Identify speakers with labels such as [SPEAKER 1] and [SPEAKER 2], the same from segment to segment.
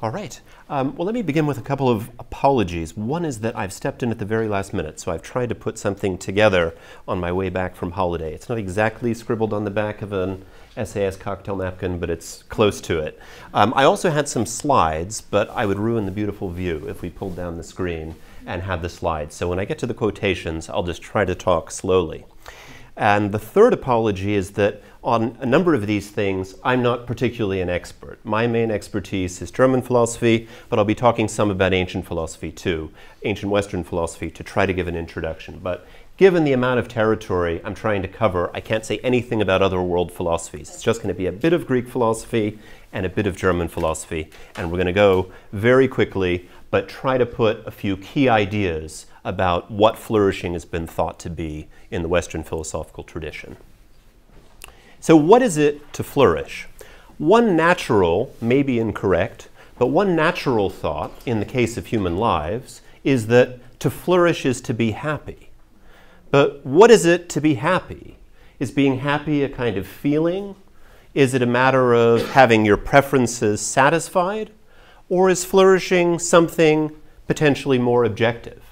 [SPEAKER 1] All right. Well, let me begin with a couple of apologies. One is that I've stepped in at the very last minute, so I've tried to put something together on my way back from holiday. It's not exactly scribbled on the back of an SAS cocktail napkin, but it's close to it. I also had some slides, but I would ruin the beautiful view if we pulled down the screen and had the slides. So when I get to the quotations, I'll just try to talk slowly. And the third apology is that on a number of these things, I'm not particularly an expert. My main expertise is German philosophy, but I'll be talking some about ancient philosophy too, ancient Western philosophy, to try to give an introduction. But given the amount of territory I'm trying to cover, I can't say anything about other world philosophies. It's just going to be a bit of Greek philosophy and a bit of German philosophy. And we're going to go very quickly, but try to put a few key ideas about what flourishing has been thought to be in the Western philosophical tradition. So what is it to flourish? One natural, maybe incorrect, but one natural thought in the case of human lives is that to flourish is to be happy. But what is it to be happy? Is being happy a kind of feeling? Is it a matter of having your preferences satisfied? Or is flourishing something potentially more objective?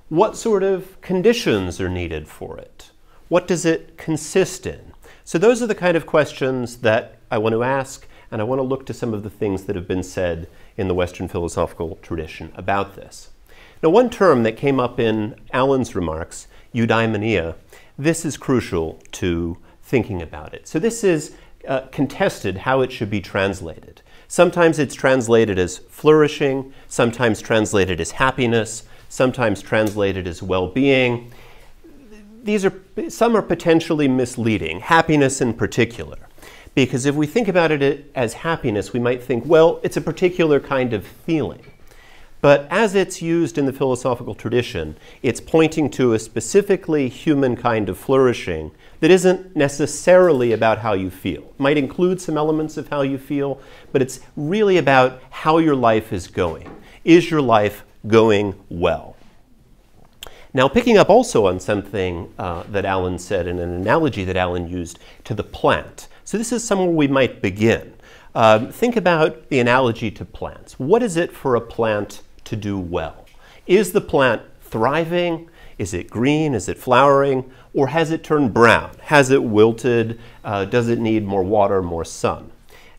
[SPEAKER 1] What sort of conditions are needed for it? What does it consist in? So those are the kind of questions that I want to ask, and I want to look to some of the things that have been said in the Western philosophical tradition about this. Now, one term that came up in Alan's remarks, eudaimonia, this is crucial to thinking about it. So this is contested how it should be translated. Sometimes it's translated as flourishing, sometimes translated as happiness, sometimes translated as well-being. Some are potentially misleading, happiness in particular. Because if we think about it as happiness, we might think, well, it's a particular kind of feeling. But as it's used in the philosophical tradition, it's pointing to a specifically human kind of flourishing that isn't necessarily about how you feel. It might include some elements of how you feel, but it's really about how your life is going. Is your life going well? Now, picking up also on something that Alan said in an analogy that Alan used to the plant. So this is somewhere we might begin. Think about the analogy to plants. What is it for a plant to do well? Is the plant thriving? Is it green? Is it flowering? Or has it turned brown? Has it wilted? Does it need more water, more sun?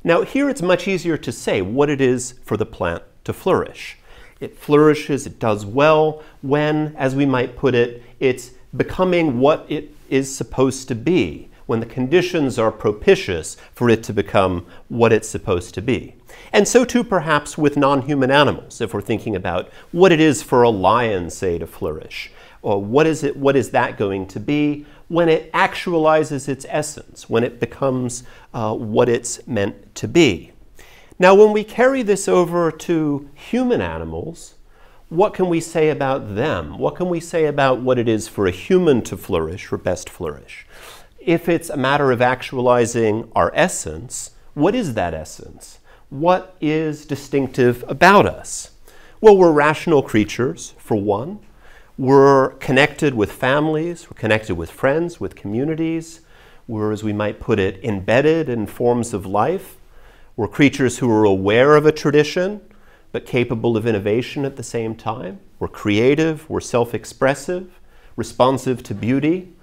[SPEAKER 1] Now, here it's much easier to say what it is for the plant to flourish. It flourishes, it does well when, as we might put it, it's becoming what it is supposed to be, when the conditions are propitious for it to become what it's supposed to be. And so too perhaps with non-human animals, if we're thinking about what it is for a lion, say, to flourish, or what is that going to be when it actualizes its essence, when it becomes what it's meant to be. Now, when we carry this over to human animals, what can we say about them? What can we say about what it is for a human to flourish or best flourish? If it's a matter of actualizing our essence, what is that essence? What is distinctive about us? Well, we're rational creatures, for one. We're connected with families, we're connected with friends, with communities. We're, as we might put it, embedded in forms of life. We're creatures who are aware of a tradition, but capable of innovation at the same time. We're creative, we're self-expressive, responsive to beauty,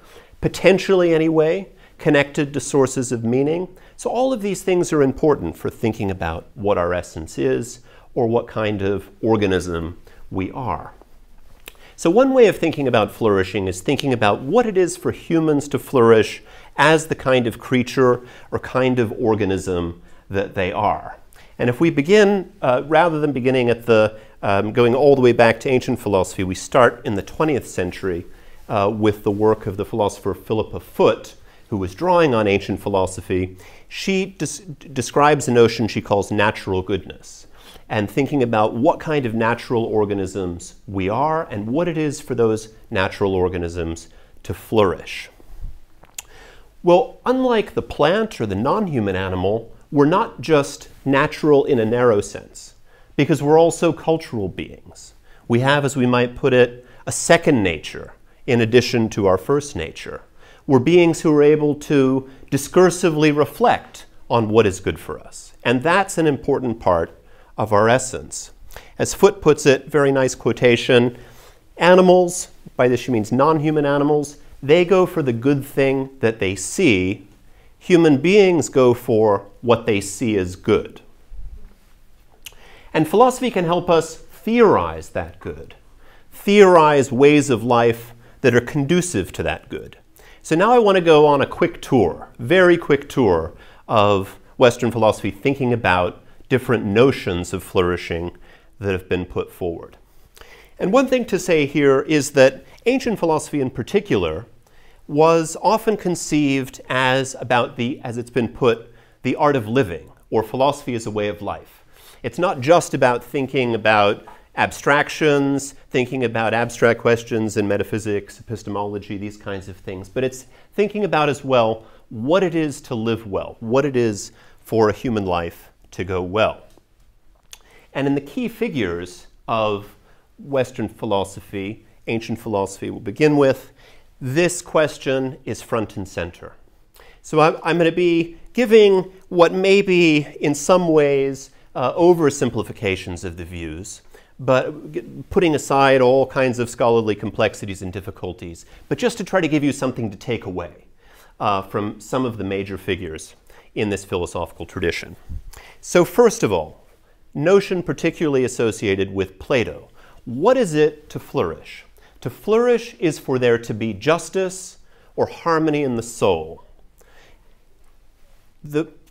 [SPEAKER 1] potentially anyway, connected to sources of meaning. So all of these things are important for thinking about what our essence is or what kind of organism we are. So one way of thinking about flourishing is thinking about what it is for humans to flourish as the kind of creature or kind of organism that they are. And if we begin, rather than beginning at going all the way back to ancient philosophy, we start in the 20th century with the work of the philosopher Philippa Foot, who was drawing on ancient philosophy. She describes a notion she calls natural goodness, and thinking about what kind of natural organisms we are and what it is for those natural organisms to flourish. Well, unlike the plant or the non-human animal, we're not just natural in a narrow sense, because we're also cultural beings. We have, as we might put it, a second nature in addition to our first nature. We're beings who are able to discursively reflect on what is good for us. And that's an important part of our essence. As Foote puts it, very nice quotation, animals, by this she means non-human animals, they go for the good thing that they see. Human beings go for what they see as good. And philosophy can help us theorize that good, theorize ways of life that are conducive to that good. So now I want to go on a quick tour, very quick tour of Western philosophy, thinking about different notions of flourishing that have been put forward. And one thing to say here is that ancient philosophy in particular was often conceived as about as it's been put, the art of living, or philosophy as a way of life. It's not just about thinking about abstractions, thinking about abstract questions in metaphysics, epistemology, these kinds of things, but it's thinking about as well what it is to live well, what it is for a human life to go well. And in the key figures of Western philosophy, ancient philosophy we'll begin with, this question is front and center. So I'm going to be giving what may be in some ways oversimplifications of the views, but putting aside all kinds of scholarly complexities and difficulties, but just to try to give you something to take away from some of the major figures in this philosophical tradition. So first of all, notion particularly associated with Plato. What is it to flourish? To flourish is for there to be justice or harmony in the soul.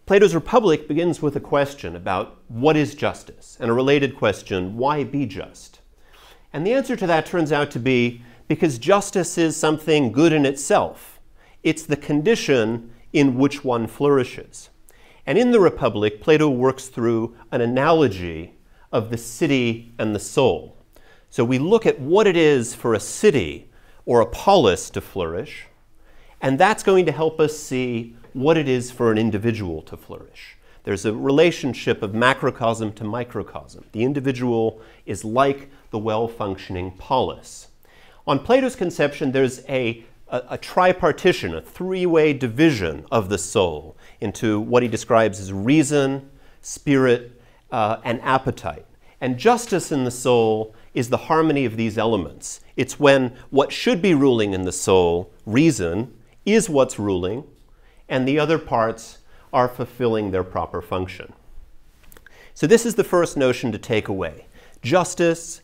[SPEAKER 1] Plato's Republic begins with a question about what is justice, and a related question, why be just? And the answer to that turns out to be because justice is something good in itself. It's the condition in which one flourishes. And in the Republic, Plato works through an analogy of the city and the soul. So we look at what it is for a city or a polis to flourish, and that's going to help us see what it is for an individual to flourish. There's a relationship of macrocosm to microcosm. The individual is like the well-functioning polis. On Plato's conception, there's a tripartition, a three-way division of the soul into what he describes as reason, spirit, and appetite. And justice in the soul is the harmony of these elements. It's when what should be ruling in the soul, reason, is what's ruling, and the other parts are fulfilling their proper function. So this is the first notion to take away. Justice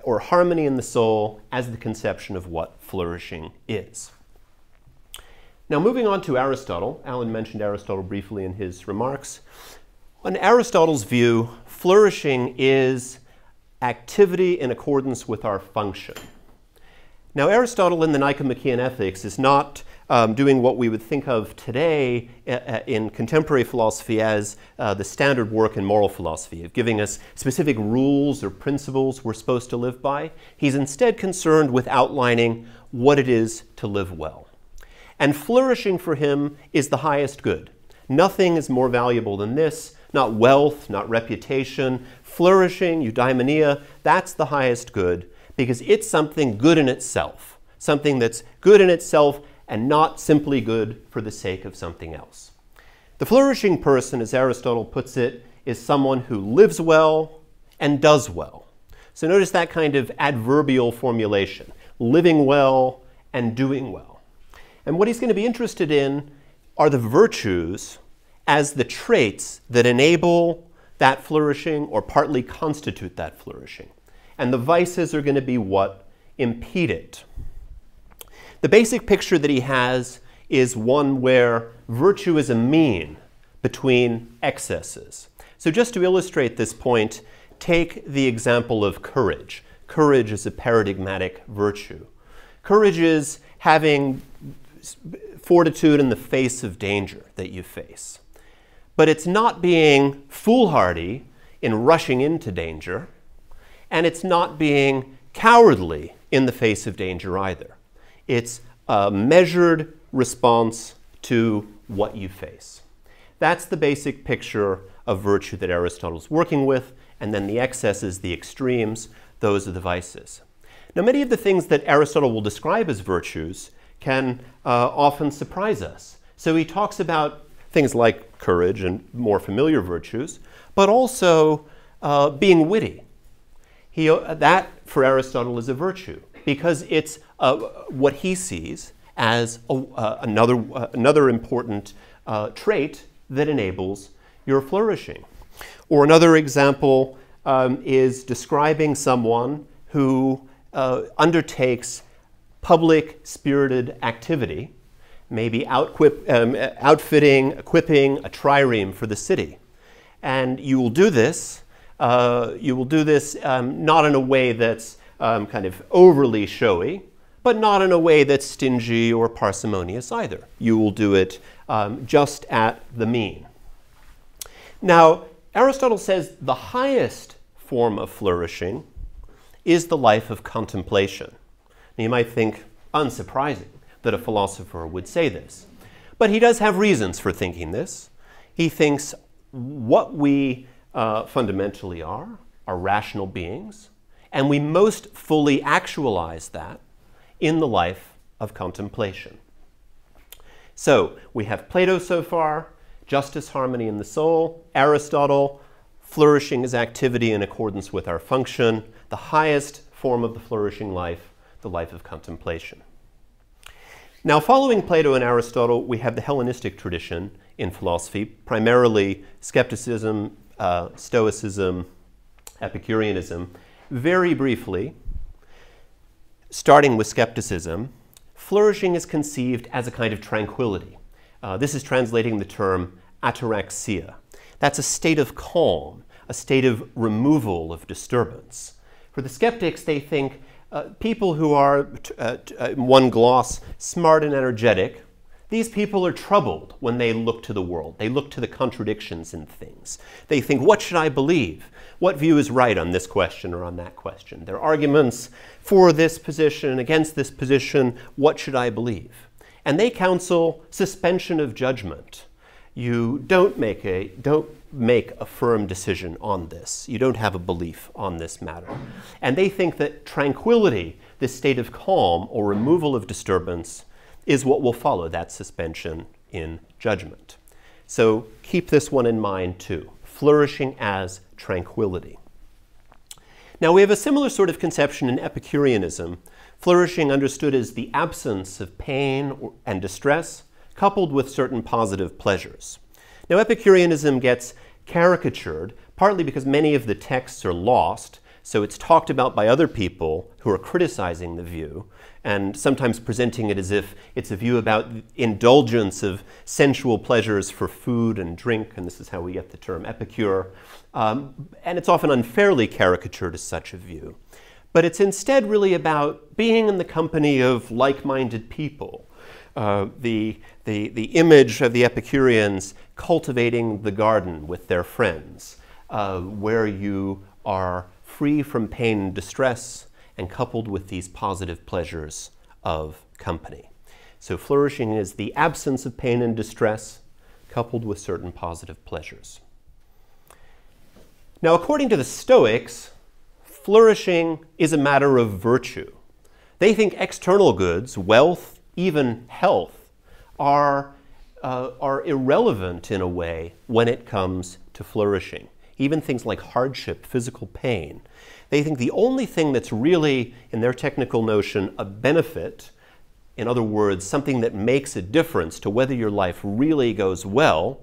[SPEAKER 1] or harmony in the soul as the conception of what flourishing is. Now moving on to Aristotle. Alan mentioned Aristotle briefly in his remarks. On Aristotle's view, flourishing is activity in accordance with our function. Now Aristotle in the Nicomachean Ethics is not doing what we would think of today in contemporary philosophy as the standard work in moral philosophy, of giving us specific rules or principles we're supposed to live by. He's instead concerned with outlining what it is to live well. And flourishing for him is the highest good. Nothing is more valuable than this, not wealth, not reputation. Flourishing, eudaimonia, that's the highest good because it's something good in itself, something that's good in itself and not simply good for the sake of something else. The flourishing person, as Aristotle puts it, is someone who lives well and does well. So notice that kind of adverbial formulation, living well and doing well. And what he's going to be interested in are the virtues as the traits that enable that flourishing or partly constitute that flourishing. And the vices are going to be what impede it. The basic picture that he has is one where virtue is a mean between excesses. So just to illustrate this point, take the example of courage. Courage is a paradigmatic virtue. Courage is having fortitude in the face of danger that you face. But it's not being foolhardy in rushing into danger, and it's not being cowardly in the face of danger either. It's a measured response to what you face. That's the basic picture of virtue that Aristotle's working with, and then the excesses, the extremes, those are the vices. Now, many of the things that Aristotle will describe as virtues can often surprise us. So he talks about things like courage and more familiar virtues, but also being witty. That, for Aristotle, is a virtue, because it's what he sees as another important trait that enables your flourishing. Or another example is describing someone who undertakes public spirited activity, maybe outfitting, equipping a trireme for the city. And you will do this not in a way that's kind of overly showy, but not in a way that's stingy or parsimonious either. You will do it just at the mean. Now, Aristotle says the highest form of flourishing is the life of contemplation. Now, you might think unsurprising that a philosopher would say this, but he does have reasons for thinking this. He thinks what we fundamentally are rational beings, and we most fully actualize that in the life of contemplation. So we have Plato so far, justice, harmony in the soul. Aristotle, flourishing is activity in accordance with our function. The highest form of the flourishing life, the life of contemplation. Now, following Plato and Aristotle, we have the Hellenistic tradition in philosophy, primarily skepticism, Stoicism, Epicureanism. Very briefly, starting with skepticism, flourishing is conceived as a kind of tranquility. This is translating the term ataraxia. That's a state of calm, a state of removal of disturbance. For the skeptics, they think people who are, one gloss, smart and energetic, these people are troubled when they look to the world. They look to the contradictions in things. They think, what should I believe? What view is right on this question or on that question? There are arguments for this position, against this position. What should I believe? And they counsel suspension of judgment. You don't make a firm decision on this. You don't have a belief on this matter. And they think that tranquility, this state of calm or removal of disturbance, is what will follow that suspension in judgment. So keep this one in mind too. Flourishing as tranquility. Now we have a similar sort of conception in Epicureanism. Flourishing understood as the absence of pain and distress, coupled with certain positive pleasures. Now Epicureanism gets caricatured, partly because many of the texts are lost, so it's talked about by other people who are criticizing the view, and sometimes presenting it as if it's a view about indulgence of sensual pleasures for food and drink, and this is how we get the term epicure. And it's often unfairly caricatured as such a view. But it's instead really about being in the company of like-minded people. The image of the Epicureans cultivating the garden with their friends, where you are free from pain and distress and coupled with these positive pleasures of company. So flourishing is the absence of pain and distress coupled with certain positive pleasures. Now, according to the Stoics, flourishing is a matter of virtue. They think external goods, wealth, even health, are irrelevant in a way when it comes to flourishing. Even things like hardship, physical pain. They think the only thing that's really, in their technical notion, a benefit, in other words, something that makes a difference to whether your life really goes well,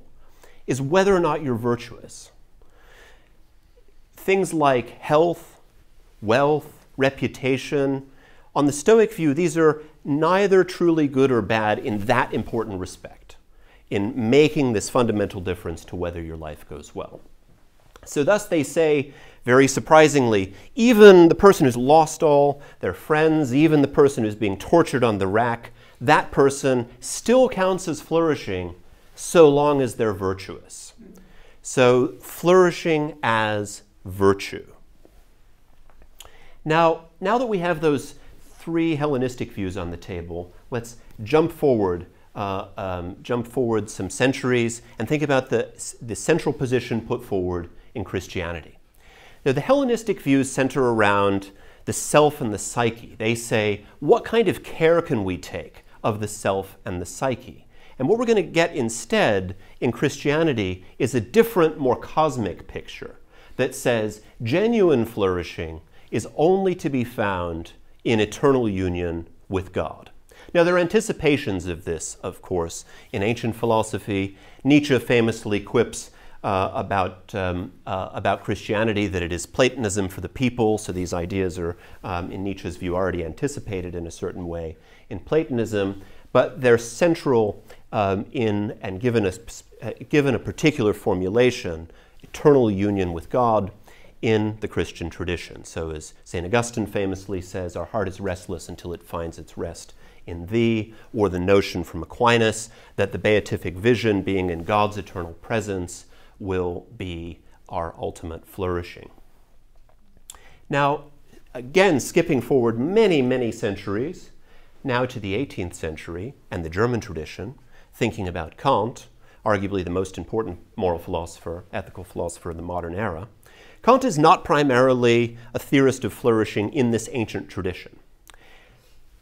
[SPEAKER 1] is whether or not you're virtuous. Things like health, wealth, reputation, on the Stoic view, these are neither truly good or bad in that important respect, in making this fundamental difference to whether your life goes well. So thus they say, very surprisingly, even the person who's lost all their friends, even the person who's being tortured on the rack, that person still counts as flourishing so long as they're virtuous. So flourishing as virtue. Now that we have those three Hellenistic views on the table, let's jump forward some centuries and think about the central position put forward in Christianity. Now, the Hellenistic views center around the self and the psyche. They say, what kind of care can we take of the self and the psyche? And what we're going to get instead in Christianity is a different, more cosmic picture. that says genuine flourishing is only to be found in eternal union with God. Now, there are anticipations of this, of course, in ancient philosophy. Nietzsche famously quips about Christianity that it is Platonism for the people, so these ideas are, in Nietzsche's view, already anticipated in a certain way in Platonism, but they're central in and given a particular formulation, eternal union with God, in the Christian tradition. So as St. Augustine famously says, our heart is restless until it finds its rest in thee, or the notion from Aquinas that the beatific vision, being in God's eternal presence, will be our ultimate flourishing. Now, again, skipping forward many, many centuries, now to the 18th century and the German tradition, thinking about Kant, arguably the most important moral philosopher, ethical philosopher of the modern era, Kant is not primarily a theorist of flourishing in this ancient tradition.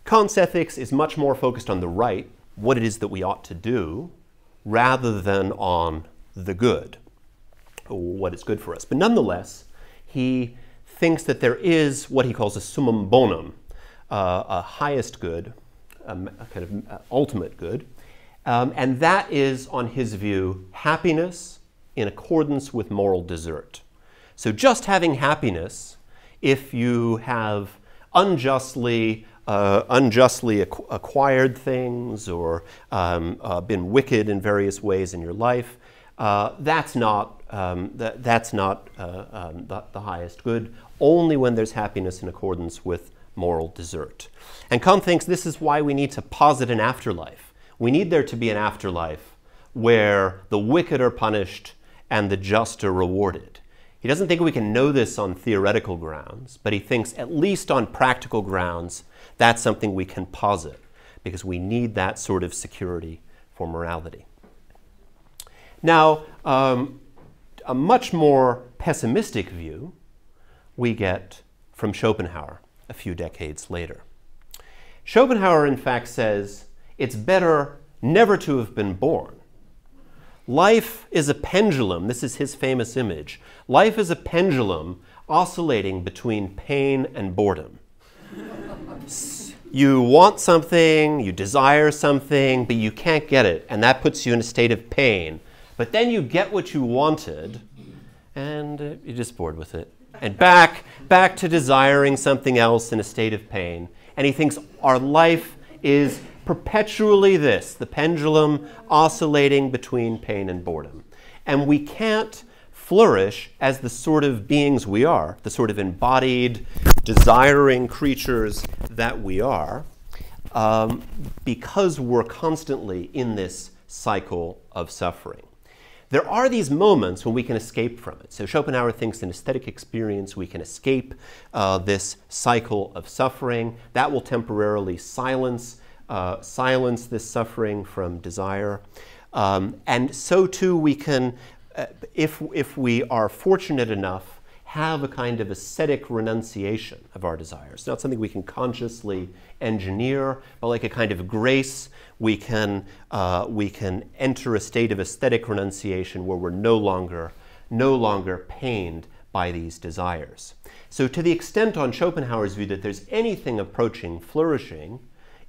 [SPEAKER 1] Kant's ethics is much more focused on the right, what it is that we ought to do, rather than on the good, or what is good for us. But nonetheless, he thinks that there is what he calls a summum bonum, a highest good, a kind of ultimate good, and that is, on his view, happiness in accordance with moral desert. So just having happiness, if you have unjustly acquired things or been wicked in various ways in your life, that's not the highest good, only when there's happiness in accordance with moral desert. And Kant thinks this is why we need to posit an afterlife. We need there to be an afterlife where the wicked are punished and the just are rewarded. He doesn't think we can know this on theoretical grounds, but he thinks at least on practical grounds that's something we can posit because we need that sort of security for morality. Now, a much more pessimistic view we get from Schopenhauer a few decades later. Schopenhauer, in fact, says it's better never to have been born. Life is a pendulum. This is his famous image. Life is a pendulum oscillating between pain and boredom. You want something, you desire something, but you can't get it, and that puts you in a state of pain. But then you get what you wanted, and you're just bored with it. And back to desiring something else in a state of pain. And he thinks our life is perpetually this, the pendulum oscillating between pain and boredom. And we can't flourish as the sort of beings we are, the sort of embodied, desiring creatures that we are, because we're constantly in this cycle of suffering. There are these moments when we can escape from it. So Schopenhauer thinks in aesthetic experience we can escape this cycle of suffering. That will temporarily silence this suffering from desire. And so too we can, if we are fortunate enough, have a kind of ascetic renunciation of our desires. Not something we can consciously engineer, but like a kind of grace, we can enter a state of aesthetic renunciation where we're no longer pained by these desires. So to the extent on Schopenhauer's view that there's anything approaching flourishing,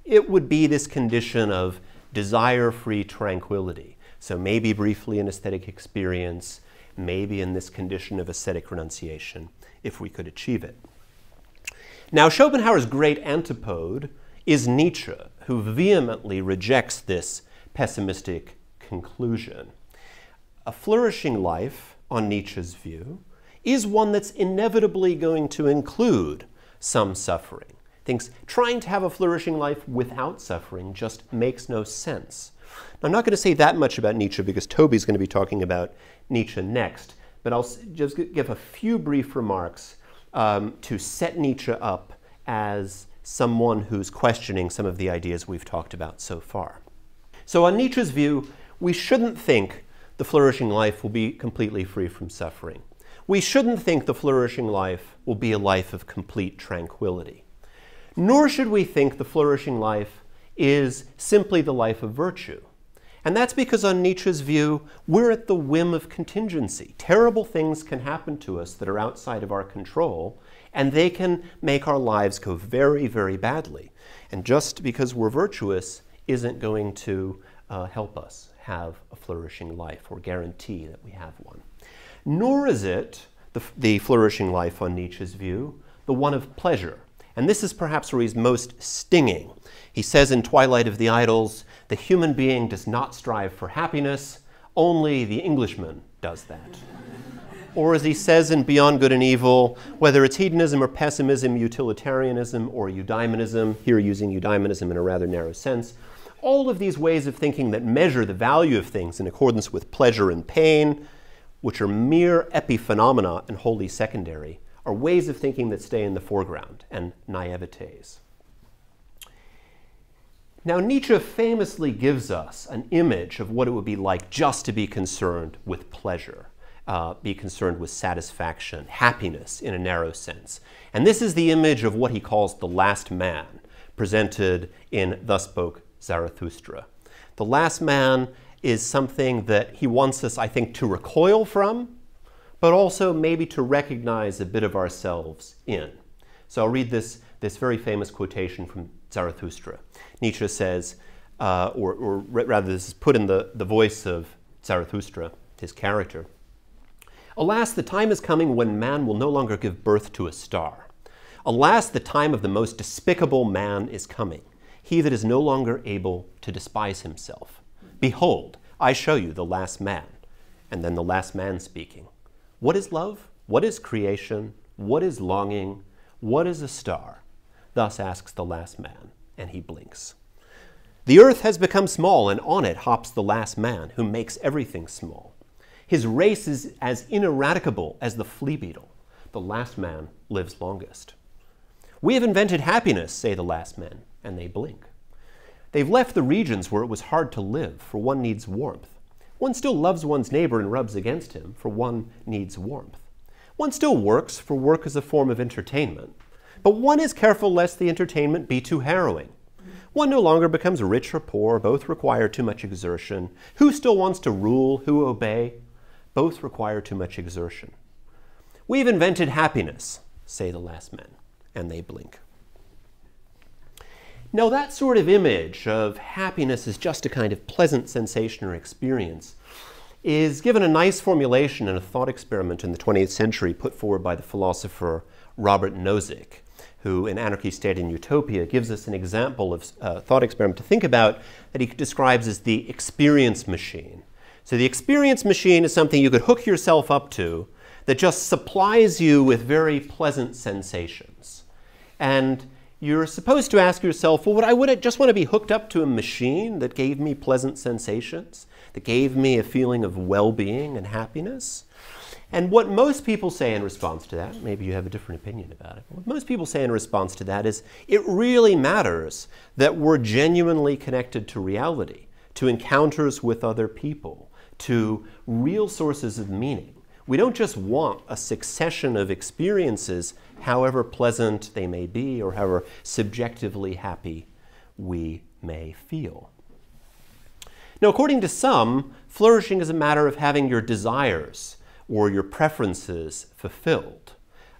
[SPEAKER 1] it would be this condition of desire-free tranquility. So maybe briefly an aesthetic experience, maybe in this condition of ascetic renunciation, if we could achieve it. Now, Schopenhauer's great antipode is Nietzsche, who vehemently rejects this pessimistic conclusion. A flourishing life, on Nietzsche's view, is one that's inevitably going to include some suffering. Thinks trying to have a flourishing life without suffering just makes no sense. Now, I'm not going to say that much about Nietzsche because Toby's going to be talking about Nietzsche next, but I'll just give a few brief remarks to set Nietzsche up as someone who's questioning some of the ideas we've talked about so far. So on Nietzsche's view, we shouldn't think the flourishing life will be completely free from suffering. We shouldn't think the flourishing life will be a life of complete tranquility. Nor should we think the flourishing life is simply the life of virtue. And that's because on Nietzsche's view, we're at the whim of contingency. Terrible things can happen to us that are outside of our control, and they can make our lives go very, very badly. And just because we're virtuous isn't going to help us have a flourishing life or guarantee that we have one. Nor is it, the flourishing life on Nietzsche's view, the one of pleasure. And this is perhaps where he's most stinging. He says in Twilight of the Idols, the human being does not strive for happiness, only the Englishman does that. Or as he says in Beyond Good and Evil, whether it's hedonism or pessimism, utilitarianism or eudaimonism, here using eudaimonism in a rather narrow sense, all of these ways of thinking that measure the value of things in accordance with pleasure and pain, which are mere epiphenomena and wholly secondary, are ways of thinking that stay in the foreground and naivete. Now, Nietzsche famously gives us an image of what it would be like just to be concerned with pleasure, be concerned with satisfaction, happiness in a narrow sense. And this is the image of what he calls the last man, presented in Thus Spoke Zarathustra. The last man is something that he wants us, I think, to recoil from, but also maybe to recognize a bit of ourselves in. So I'll read this very famous quotation from Zarathustra. Nietzsche says, or rather this is put in the voice of Zarathustra, his character. Alas, the time is coming when man will no longer give birth to a star. Alas, the time of the most despicable man is coming, he that is no longer able to despise himself. Behold, I show you the last man. And then the last man speaking. What is love? What is creation? What is longing? What is a star? Thus asks the last man, and he blinks. The earth has become small, and on it hops the last man, who makes everything small. His race is as ineradicable as the flea beetle. The last man lives longest. We have invented happiness, say the last men, and they blink. They've left the regions where it was hard to live, for one needs warmth. One still loves one's neighbor and rubs against him, for one needs warmth. One still works, for work is a form of entertainment. But one is careful lest the entertainment be too harrowing. One no longer becomes rich or poor, both require too much exertion. Who still wants to rule, who obey? Both require too much exertion. We've invented happiness, say the last men, and they blink. Now, that sort of image of happiness as just a kind of pleasant sensation or experience is given a nice formulation in a thought experiment in the 20th century put forward by the philosopher Robert Nozick, who in Anarchy, State, and Utopia gives us an example of a thought experiment to think about that he describes as the experience machine. So the experience machine is something you could hook yourself up to that just supplies you with very pleasant sensations. And you're supposed to ask yourself, well, would I just want to be hooked up to a machine that gave me pleasant sensations, that gave me a feeling of well-being and happiness? And what most people say in response to that, maybe you have a different opinion about it, what most people say in response to that is, it really matters that we're genuinely connected to reality, to encounters with other people, to real sources of meaning. We don't just want a succession of experiences, however pleasant they may be or however subjectively happy we may feel. Now, according to some, flourishing is a matter of having your desires or your preferences fulfilled.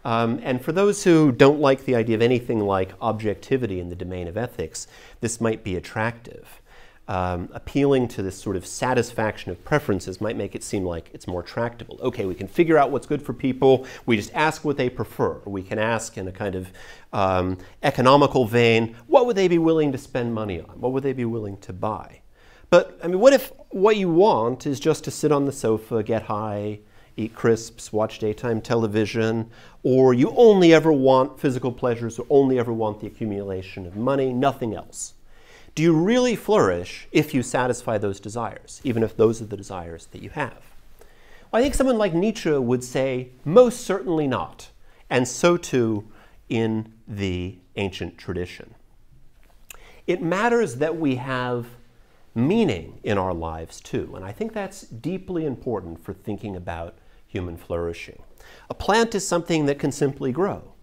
[SPEAKER 1] And for those who don't like the idea of anything like objectivity in the domain of ethics, this might be attractive. Appealing to this sort of satisfaction of preferences might make it seem like it's more tractable. Okay, we can figure out what's good for people. We just ask what they prefer. We can ask in a kind of economical vein, what would they be willing to spend money on? What would they be willing to buy? But I mean, what if what you want is just to sit on the sofa, get high, eat crisps, watch daytime television, or you only ever want physical pleasures or only ever want the accumulation of money, nothing else? Do you really flourish if you satisfy those desires, even if those are the desires that you have? Well, I think someone like Nietzsche would say, most certainly not, and so too in the ancient tradition. It matters that we have meaning in our lives too, and I think that's deeply important for thinking about human flourishing. A plant is something that can simply grow,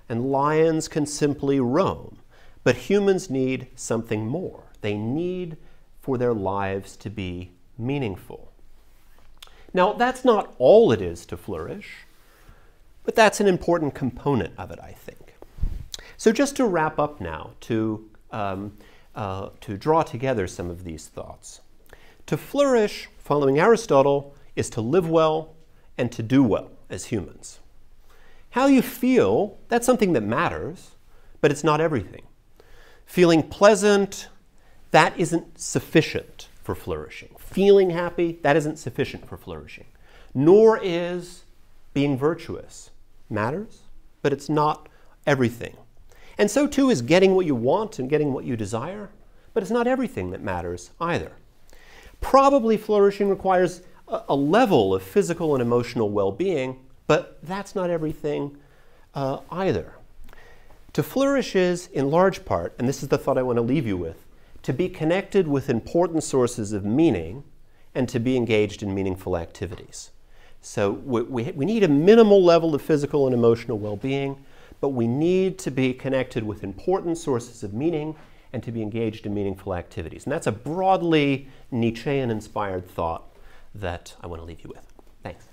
[SPEAKER 1] and lions can simply roam. But humans need something more. They need for their lives to be meaningful. Now, that's not all it is to flourish, but that's an important component of it, I think. So just to wrap up now, to draw together some of these thoughts. To flourish, following Aristotle, is to live well and to do well as humans. How you feel, that's something that matters, but it's not everything. Feeling pleasant, that isn't sufficient for flourishing. Feeling happy, that isn't sufficient for flourishing. Nor is being virtuous. Matters, but it's not everything. And so too is getting what you want and getting what you desire, but it's not everything that matters either. Probably flourishing requires a level of physical and emotional well-being, but that's not everything either. To flourish is, in large part, and this is the thought I want to leave you with, to be connected with important sources of meaning and to be engaged in meaningful activities. So we need a minimal level of physical and emotional well-being, but we need to be connected with important sources of meaning and to be engaged in meaningful activities. And that's a broadly Nietzschean-inspired thought that I want to leave you with. Thanks.